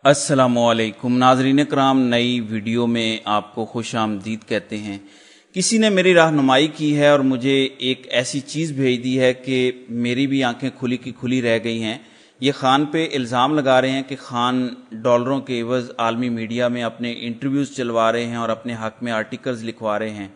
السلام علیکم ناظرین کرام، نئی ویڈیو میں آپ کو خوش آمدید کہتے ہیں۔ کسی نے میری رہنمائی کی ہے اور مجھے ایک ایسی چیز بھیج دی ہے کہ میری بھی آنکھیں کھلی کی کھلی رہ گئی ہیں۔ یہ خان پہ الزام لگا رہے ہیں کہ خان ڈالروں کے عوض عالمی میڈیا میں اپنے انٹرویوز چلوا رہے ہیں اور اپنے حق میں آرٹیکلز لکھوا رہے ہیں۔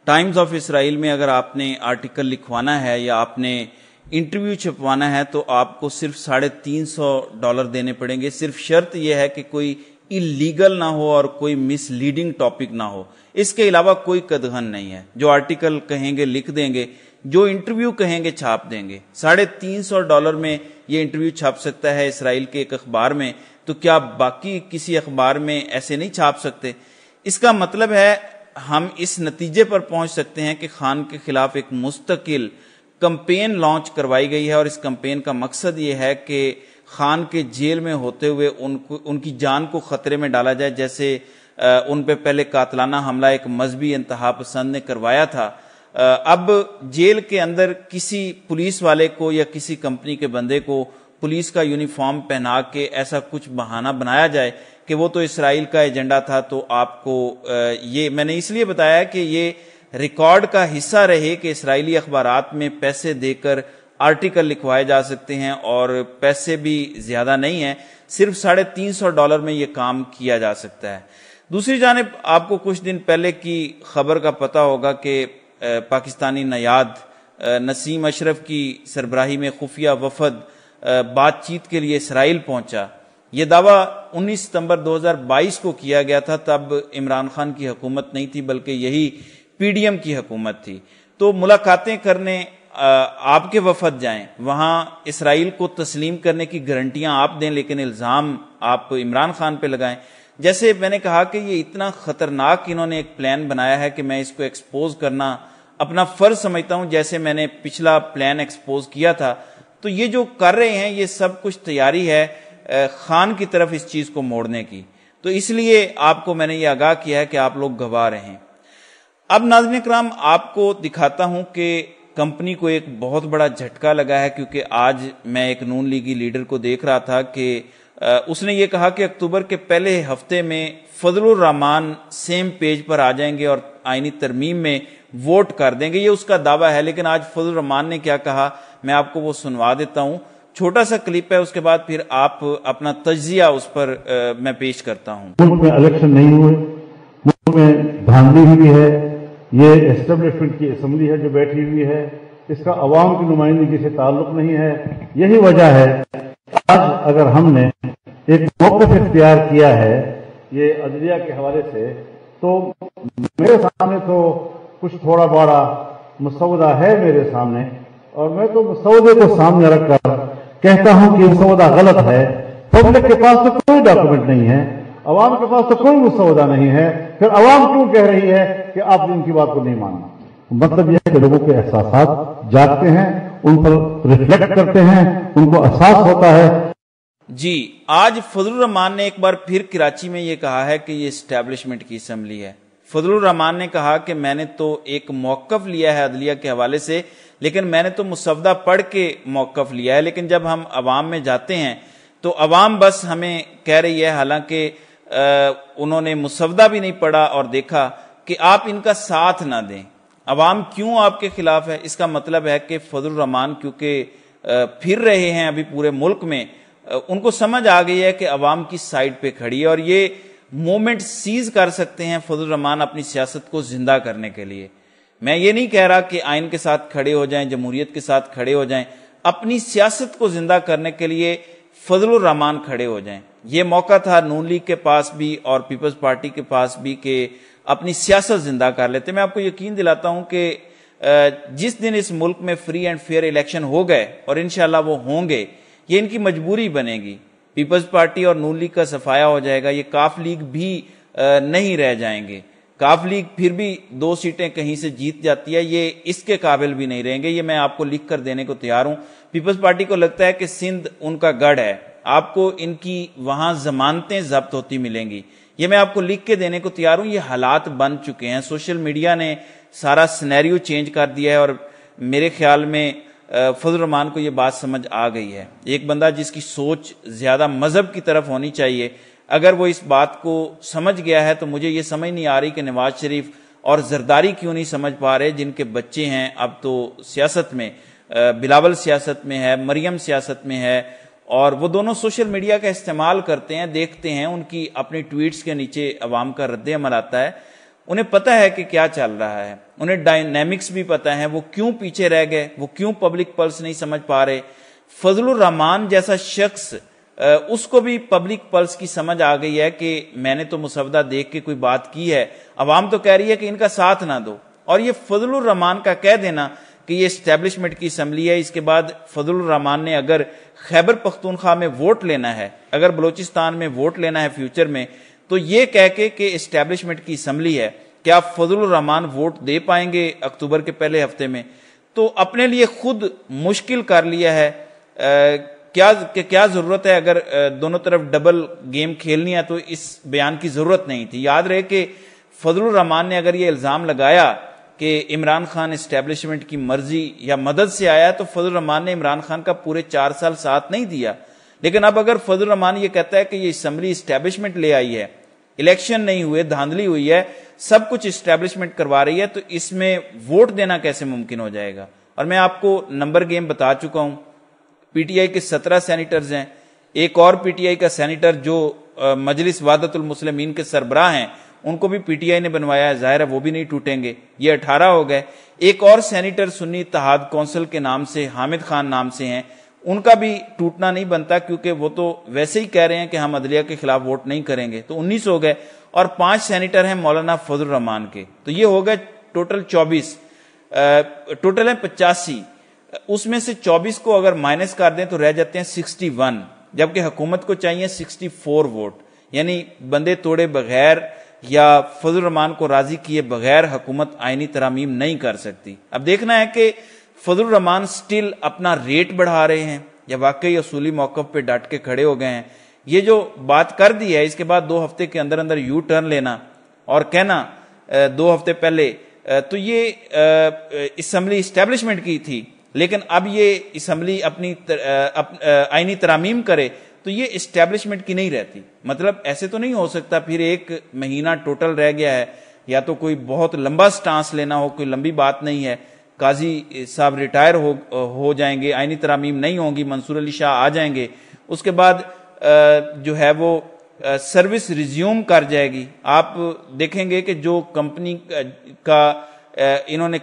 ٹائمز آف اسرائیل میں اگر آپ نے آرٹیکل لکھوانا ہے یا آپ نے انٹرویو چھپوانا ہے تو آپ کو صرف $350 دینے پڑیں گے۔ صرف شرط یہ ہے کہ کوئی اللیگل نہ ہو اور کوئی مس لیڈنگ ٹاپک نہ ہو، اس کے علاوہ کوئی قدغن نہیں ہے۔ جو آرٹیکل کہیں گے لکھ دیں گے، جو انٹرویو کہیں گے چھاپ دیں گے۔ $350 میں یہ انٹرویو چھاپ سکتا ہے اسرائیل کے ایک اخبار میں، تو کیا باقی کسی اخبار میں ایسے نہیں چھاپ سکتے؟ اس کا مطلب ہے ہم اس نتیجے پر پہنچ سکتے ہیں کہ خان کے خلاف ایک مستقل کمپین لانچ کروائی گئی ہے، اور اس کمپین کا مقصد یہ ہے کہ خان کے جیل میں ہوتے ہوئے ان کی جان کو خطرے میں ڈالا جائے، جیسے ان پہ پہلے قاتلانہ حملہ ایک مذہبی انتہا پسند نے کروایا تھا۔ اب جیل کے اندر کسی پولیس والے کو یا کسی کمپنی کے بندے کو پولیس کا یونیفارم پہنا کے ایسا کچھ بہانہ بنایا جائے کہ وہ تو اسرائیل کا ایجنڈا تھا، تو آپ کو یہ میں نے اس لیے بتایا کہ یہ ریکارڈ کا حصہ رہے کہ اسرائیلی اخبارات میں پیسے دے کر آرٹیکل لکھوائے جا سکتے ہیں، اور پیسے بھی زیادہ نہیں ہیں، صرف $350 میں یہ کام کیا جا سکتا ہے۔ دوسری جانب آپ کو کچھ دن پہلے کی خبر کا پتہ ہوگا کہ پاکستانی نیاد نسیم اشرف کی سربراہی میں خفیہ وفد بات چیت کے لیے اسرائیل پہنچا۔ یہ دعویٰ 19 ستمبر 2022 کو کیا گیا تھا، تب عمران خان کی حکومت نہیں تھی بلکہ یہی PDM کی حکومت تھی۔ تو ملاقاتیں کرنے آپ کے وفد جائیں، وہاں اسرائیل کو تسلیم کرنے کی گارنٹیاں آپ دیں، لیکن الزام آپ عمران خان پہ لگائیں۔ جیسے میں نے کہا کہ یہ اتنا خطرناک انہوں نے ایک پلان بنایا ہے کہ میں اس کو ایکسپوز کرنا اپنا فرض سمجھتا ہوں، جیسے میں نے پچھلا پلان ایکسپوز کیا تھا۔ تو یہ جو کر رہے ہیں یہ سب کچھ تیاری ہے خان کی طرف اس چیز کو موڑنے کی، تو اس لیے آپ کو میں نے یہ آگاہ کیا ہے کہ آپ لوگ گواہ رہیں۔ اب ناظرین کرام آپ کو دکھاتا ہوں کہ کمپنی کو ایک بہت بڑا جھٹکا لگا ہے، کیونکہ آج میں ایک نون لیگی لیڈر کو دیکھ رہا تھا کہ اس نے یہ کہا کہ اکتوبر کے پہلے ہفتے میں فضل الرحمان سیم پیج پر آ جائیں گے اور آئینی ترمیم میں ووٹ کر دیں گے، یہ اس کا دعویٰ ہے۔ لیکن آج فضل الرحمان نے کیا کہا میں آپ کو وہ سنوا دیتا ہوں، چھوٹا سا کلپ ہے، اس کے بعد پھر آپ اپنا تجزیہ اس پر میں پیش کرتا ہوں۔ ملک میں الیکشن نہیں ہوئے، ملک میں دھاندلی ہوئی ہے، یہ اسٹیبلشمنٹ کی اسمبلی ہے جو بیٹھی ہوئی ہے، اس کا عوام کی نمائندگی سے تعلق نہیں ہے۔ یہی وجہ ہے آج اگر ہم نے ایک موقف اختیار کیا ہے یہ عدلیہ کے حوالے سے، تو میرے سامنے تو کچھ تھوڑا بڑا مسودہ ہے میرے سامنے، اور میں تو مسودے کو سامنے رکھ کر کہتا ہوں کہ مسودہ غلط ہے۔ پبلک کے پاس تو کوئی ڈاکومنٹ نہیں ہے، عوام کے پاس تو کوئی مسودہ نہیں ہے، پھر عوام کیوں کہہ رہی ہے کہ آپ ان کی بات کو نہیں ماننا؟ مطلب یہ ہے کہ لوگوں کے احساسات جاگتے ہیں، ان پر ریفلیکٹ کرتے ہیں، ان کو احساس ہوتا ہے۔ جی، آج فضل الرحمان نے ایک بار پھر کراچی میں یہ کہا ہے کہ یہ اسٹیبلشمنٹ کی اسمبلی ہے۔ فضل الرحمان نے کہا کہ میں نے تو ایک موقف لیا ہے عدلیہ کے حوالے سے، لیکن میں نے تو مسودہ پڑھ کے موقف لیا ہے، لیکن جب ہم عوام میں جاتے ہیں تو عوام بس ہمیں کہہ رہی ہے، حالانکہ انہوں نے مسودہ بھی نہیں پڑھا اور دیکھا، کہ آپ ان کا ساتھ نہ دیں۔ عوام کیوں آپ کے خلاف ہے؟ اس کا مطلب ہے کہ فضل الرحمان کیونکہ پھر رہے ہیں ابھی پورے ملک میں، ان کو سمجھ آ گئی ہے کہ عوام کی سائڈ پہ کھڑی ہے، اور یہ مومنٹ سیز کر سکتے ہیں فضل الرحمان اپنی سیاست کو زندہ کرنے کے لیے۔ میں یہ نہیں کہہ رہا کہ آئین کے ساتھ کھڑے ہو جائیں، جمہوریت کے ساتھ کھڑے ہو جائیں، اپنی سیاست کو زندہ کرنے کے لیے فضل الرحمان کھڑے ہو جائیں۔ یہ موقع تھا نون لیگ کے پاس بھی اور پیپلز پارٹی کے پاس بھی کہ اپنی سیاست زندہ کر لیتے۔ میں آپ کو یقین دلاتا ہوں کہ جس دن اس ملک میں فری اینڈ فیئر الیکشن ہو گئے، اور انشاءاللہ وہ ہوں گے، یہ ان کی مجبوری بنے گی۔ پیپلز پارٹی اور نون لیگ کا صفایا ہو جائے گا، یہ کاف لیگ بھی نہیں رہ جائیں گے۔ کاف لیگ پھر بھی 2 سیٹیں کہیں سے جیت جاتی ہے، یہ اس کے قابل بھی نہیں رہیں گے، یہ میں آپ کو لکھ کر دینے کو تیار ہوں۔ پیپلز پارٹی کو لگتا ہے کہ سندھ ان کا گڑھ ہے، آپ کو ان کی وہاں ضمانتیں ضبط ہوتی ملیں گی، یہ میں آپ کو لکھ کے دینے کو تیار ہوں۔ یہ حالات بن چکے ہیں، سوشل میڈیا نے سارا سینیریو چینج کر دیا ہے، اور میرے خیال میں فضل الرحمان کو یہ بات سمجھ آ گئی ہے۔ ایک بندہ جس کی سوچ زیادہ مذہب کی طرف ہونی چاہیے، اگر وہ اس بات کو سمجھ گیا ہے تو مجھے یہ سمجھ نہیں آ رہی کہ نواز شریف اور زرداری کیوں نہیں سمجھ پا رہے، جن کے بچے ہیں اب تو سیاست میں، بلاول سیاست میں ہے، مریم سیاست میں ہے، اور وہ دونوں سوشل میڈیا کا استعمال کرتے ہیں، دیکھتے ہیں ان کی اپنی ٹویٹس کے نیچے عوام کا رد عمل آتا ہے، انہیں پتہ ہے کہ کیا چل رہا ہے، انہیں ڈائنامکس بھی پتہ ہے، وہ کیوں پیچھے رہ گئے، وہ کیوں پبلک پلس نہیں سمجھ پا رہے۔ فضل الرحمان جیسا شخص، اس کو بھی پبلک پلس کی سمجھ آ گئی ہے کہ میں نے تو مسودہ دیکھ کے کوئی بات کی ہے، عوام تو کہہ رہی ہے کہ ان کا ساتھ نہ دو، اور یہ فضل الرحمان کا کہہ دینا کہ یہ اسٹیبلشمنٹ کی اسمبلی ہے، اس کے بعد فضل الرحمان نے اگر خیبر پختونخوا میں ووٹ لینا ہے، اگر بلوچستان میں ووٹ لینا ہے فیوچر میں، تو یہ کہہ کے کہ اسٹیبلشمنٹ کی اسمبلی ہے، کیا فضل الرحمان ووٹ دے پائیں گے اکتوبر کے پہلے ہفتے میں؟ تو اپنے لیے خود مشکل کر لیا ہے۔ کیا ضرورت ہے؟ اگر دونوں طرف ڈبل گیم کھیلنی ہے تو اس بیان کی ضرورت نہیں تھی۔ یاد رہے کہ فضل الرحمان نے اگر یہ الزام لگایا کہ عمران خان اسٹیبلشمنٹ کی مرضی یا مدد سے آیا ہے، تو فضل الرحمان نے عمران خان کا پورے 4 سال ساتھ نہیں دیا۔ لیکن اب اگر فضل الرحمان یہ کہتا ہے کہ یہ اسمبلی اسٹیبلشمنٹ لے آئی ہے، الیکشن نہیں ہوئے، دھاندلی ہوئی ہے، سب کچھ اسٹیبلشمنٹ کروا رہی ہے، تو اس میں ووٹ دینا کیسے ممکن ہو جائے گا؟ اور میں آپ کو نمبر گیم بتا چکا ہوں، پی ٹی آئی کے 17 سینیٹرز ہیں، ایک اور پی ٹی آئی کا سینیٹر جو مجلس وحدت المسلمین کے سربراہ ہیں، ان کو بھی پی ٹی آئی نے بنوایا ہے، ظاہر ہے وہ بھی نہیں ٹوٹیں گے، یہ 18 ہو گئے۔ ایک اور سینیٹر سنی اتحاد کونسل کے نام سے، حامد خان نام سے ہیں، ان کا بھی ٹوٹنا نہیں بنتا، کیونکہ وہ تو ویسے ہی کہہ رہے ہیں کہ ہم عدلیہ کے خلاف ووٹ نہیں کریں گے، تو 19 ہو گئے، اور 5 سینیٹر ہیں مولانا فضل الرحمان کے، تو یہ ہو گئے ٹوٹل 24، ٹوٹل ہیں 85، اس میں سے 24 کو اگر مائنس کر دیں تو رہ جاتے ہیں 61، جبکہ حکومت کو چاہیے 64 ووٹ، یعنی بندے توڑے بغیر یا فضل الرحمان کو راضی کیے بغیر حکومت آئینی ترامیم نہیں کر سکتی۔ اب دیکھنا ہے کہ فضل الرحمان سٹل اپنا ریٹ بڑھا رہے ہیں یا واقعی اصولی موقف پہ ڈٹ کے کھڑے ہو گئے ہیں۔ یہ جو بات کر دی ہے، اس کے بعد 2 ہفتے کے اندر اندر یو ٹرن لینا اور کہنا 2 ہفتے پہلے، تو یہ اسمبلی اسٹیبلشمنٹ کی تھی، لیکن اب یہ اسمبلی اپنی آئینی ترامیم کرے تو یہ اسٹیبلشمنٹ کی نہیں رہتی۔ مطلب ایسے تو نہیں ہو سکتا پھر 1 مہینہ ٹوٹل رہ گیا ہے، یا تو کوئی بہت لمبا سٹانس لینا ہو، کوئی لمبی بات نہیں ہے، قاضی صاحب ریٹائر ہو جائیں گے، آئینی ترامیم نہیں ہوں گی، منصور علی شاہ آ جائیں گے، اس کے بعد جو ہے وہ سروس ریزیوم کر جائے گی۔ آپ دیکھیں گے کہ جو کمپنی کا انہوں نے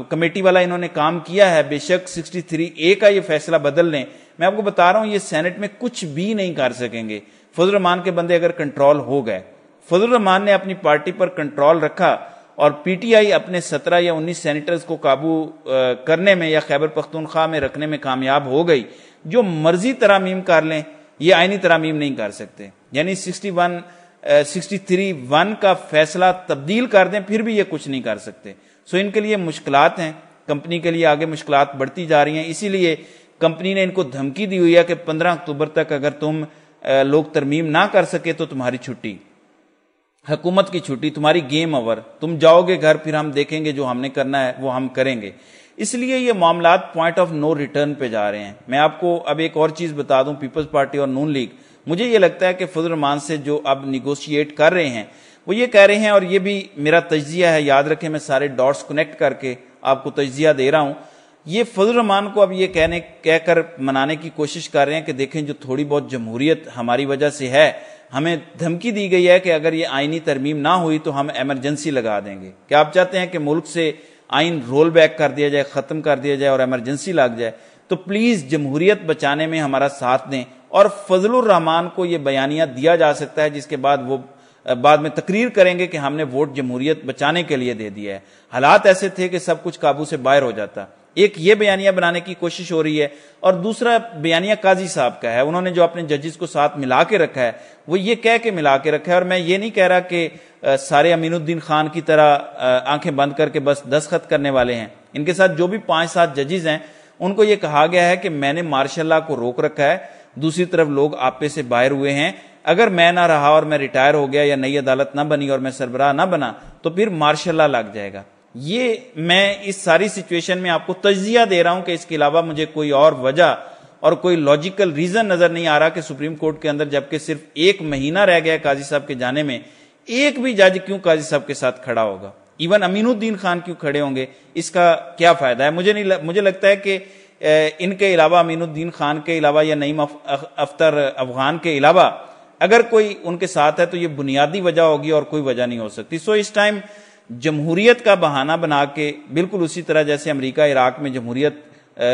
کمیٹی والا انہوں نے کام کیا ہے، بے شک 63A کا یہ فیصلہ بدل لیں، میں آپ کو بتا رہا ہوں یہ سینٹ میں کچھ بھی نہیں کر سکیں گے۔ فضل الرحمان کے بندے اگر کنٹرول ہو گئے، فضل الرحمان نے اپنی پارٹی پر کنٹرول رکھا اور پی ٹی آئی اپنے 17 یا 19 سینیٹرز کو قابو کرنے میں یا خیبر پختونخوا میں رکھنے میں کامیاب ہو گئی، جو مرضی ترامیم کر لیں، یہ آئینی ترامیم نہیں کر سکتے، یعنی 63(1) کا فیصلہ تبدیل کر دیں پھر بھی یہ کچھ نہیں کر سکتے۔ سو ان کے لیے مشکلات ہیں، کمپنی کے لیے آگے مشکلات بڑھتی جا رہی ہیں، اسی لیے کمپنی نے ان کو دھمکی دی ہوئی ہے کہ 15 اکتوبر تک اگر تم لوگ ترمیم نہ کر سکے تو تمہاری چھٹی، حکومت کی چھٹی، تمہاری گیم اوور، تم جاؤ گے گھر، پھر ہم دیکھیں گے جو ہم نے کرنا ہے وہ ہم کریں گے۔ اس لیے یہ معاملات پوائنٹ آف نو ریٹرن پہ جا رہے ہیں۔ میں آپ کو اب ایک اور چیز بتا دوں، پیپلز پارٹی اور نون لیگ، مجھے یہ لگتا ہے کہ فضل الرحمان سے جو اب نیگوشیٹ کر رہے ہیں وہ یہ کہہ رہے ہیں، اور یہ بھی میرا تجزیہ ہے، یاد رکھیں میں سارے ڈاٹس کنیکٹ کر کے آپ کو تجزیہ دے رہا ہوں، یہ فضل الرحمان کو اب یہ کہہ کر منانے کی کوشش کر رہے ہیں کہ دیکھیں جو تھوڑی بہت جمہوریت ہماری وجہ سے ہے، ہمیں دھمکی دی گئی ہے کہ اگر یہ آئینی ترمیم نہ ہوئی تو ہم ایمرجنسی لگا دیں گے۔ کیا آپ چاہتے ہیں کہ ملک سے آئین رول بیک کر دیا جائے، ختم کر دیا جائے اور ایمرجنسی لگ جائے؟ تو پلیز جمہوریت بچانے میں ہمارا ساتھ دیں، اور فضل الرحمان کو یہ بیانیہ دیا جا سکتا ہے جس کے بعد وہ بعد میں تقریر کریں گے کہ ہم نے ووٹ جمہوریت بچانے کے لیے دے دیا ہے، حالات ایسے تھے کہ سب کچھ قابو سے باہر ہو جاتا۔ ایک یہ بیانیہ بنانے کی کوشش ہو رہی ہے، اور دوسرا بیانیہ قاضی صاحب کا ہے، انہوں نے جو اپنے ججز کو ساتھ ملا کے رکھا ہے وہ یہ کہہ کے ملا کے رکھا ہے، اور میں یہ نہیں کہہ رہا کہ سارے امین الدین خان کی طرح آنکھیں بند کر کے بس دستخط کرنے والے ہیں، ان کے ساتھ جو بھی 5-7 ججز ہیں ان کو یہ کہا گیا ہے کہ میں نے مارشل لاء کو روک رکھا ہے، دوسری طرف لوگ آپے سے باہر ہوئے ہیں، اگر میں نہ رہا اور میں ریٹائر ہو گیا یا نئی عدالت نہ بنی اور میں سربراہ نہ بنا تو پھر مارشل لاء لگ جائے گا۔ یہ میں اس ساری سچویشن میں آپ کو تجزیہ دے رہا ہوں کہ اس کے علاوہ مجھے کوئی اور وجہ اور کوئی لاجیکل ریزن نظر نہیں آ رہا کہ سپریم کورٹ کے اندر جبکہ صرف 1 مہینہ رہ گیا قاضی صاحب کے جانے میں، ایک بھی جج کیوں قاضی صاحب کے ساتھ کھڑا ہوگا؟ ایون امین الدین خان کیوں کھڑے ہوں گے؟ اس کا کیا فائدہ ہے؟ مجھے لگتا ہے کہ ان کے علاوہ، امین الدین خان کے علاوہ یا نعیم اختر افغان کے علاوہ اگر کوئی ان کے ساتھ ہے تو یہ بنیادی وجہ ہوگی اور کوئی وجہ نہیں ہو سکتی۔ سو اس ٹائم جمہوریت کا بہانہ بنا کے، بالکل اسی طرح جیسے امریکہ عراق میں جمہوریت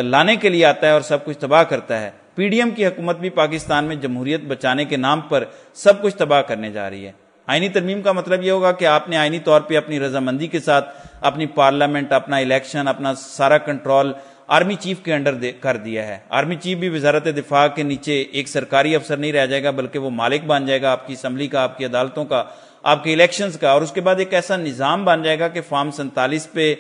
لانے کے لیے آتا ہے اور سب کچھ تباہ کرتا ہے، پی ڈی ایم کی حکومت بھی پاکستان میں جمہوریت بچانے کے نام پر سب کچھ تباہ کرنے جا رہی ہے۔ آئینی ترمیم کا مطلب یہ ہوگا کہ آپ نے آئینی طور پہ اپنی رضامندی کے ساتھ اپنی پارلیمنٹ، اپنا الیکشن، اپنا سارا کنٹرول آرمی چیف کے انڈر کر دیا ہے۔ آرمی چیف بھی وزارت دفاع کے نیچے ایک سرکاری افسر نہیں رہ جائے گا، بلکہ وہ مالک بن جائے گا آپ کی اسمبلی کا، آپ کی عدالتوں کا، آپ کے الیکشنز کا، اور اس کے بعد ایک ایسا نظام بن جائے گا کہ فارم 47 پہ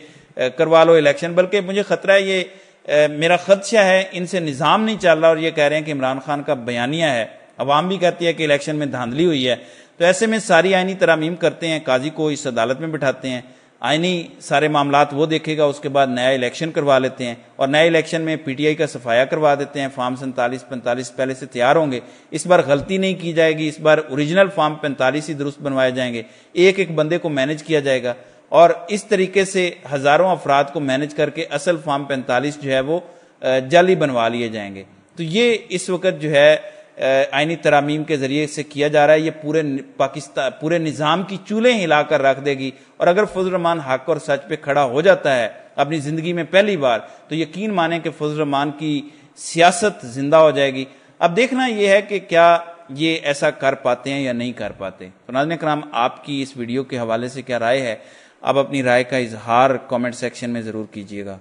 کروا لو الیکشن۔ بلکہ مجھے خطرہ ہے، یہ میرا خدشہ ہے، ان سے نظام نہیں چل رہا اور یہ کہہ رہے ہیں کہ عمران خان کا بیانیہ ہے، عوام بھی کہتی ہے کہ الیکشن میں دھاندلی ہوئی ہے۔ تو ایسے میں ساری آئینی ترامیم کرتے ہیں، قاضی کو اس عدالت میں بٹھاتے ہیں، آئینی سارے معاملات وہ دیکھے گا، اس کے بعد نیا الیکشن کروا لیتے ہیں، اور نئے الیکشن میں پی ٹی آئی کا صفایا کروا دیتے ہیں، فارم 47 45 پہلے سے تیار ہوں گے، اس بار غلطی نہیں کی جائے گی، اس بار اوریجنل فارم 45 ہی درست بنوائے جائیں گے، ایک بندے کو مینج کیا جائے گا، اور اس طریقے سے ہزاروں افراد کو مینج کر کے اصل فارم 45 جو ہے وہ جعلی بنوا لیے جائیں گے۔ تو یہ اس وقت جو ہے آئینی ترامیم کے ذریعے سے کیا جا رہا ہے، یہ پورے نظام کی چولیں ہلا کر رکھ دے گی، اور اگر فضل الرحمان حق اور سچ پہ کھڑا ہو جاتا ہے اپنی زندگی میں پہلی بار، تو یقین مانیں کہ فضل الرحمان کی سیاست زندہ ہو جائے گی۔ اب دیکھنا یہ ہے کہ کیا یہ ایسا کر پاتے ہیں یا نہیں کر پاتے۔ تو ناظرین کرام، آپ کی اس ویڈیو کے حوالے سے کیا رائے ہے؟ آپ اپنی رائے کا اظہار کامنٹ سیکشن میں ضرور کیجیے گا۔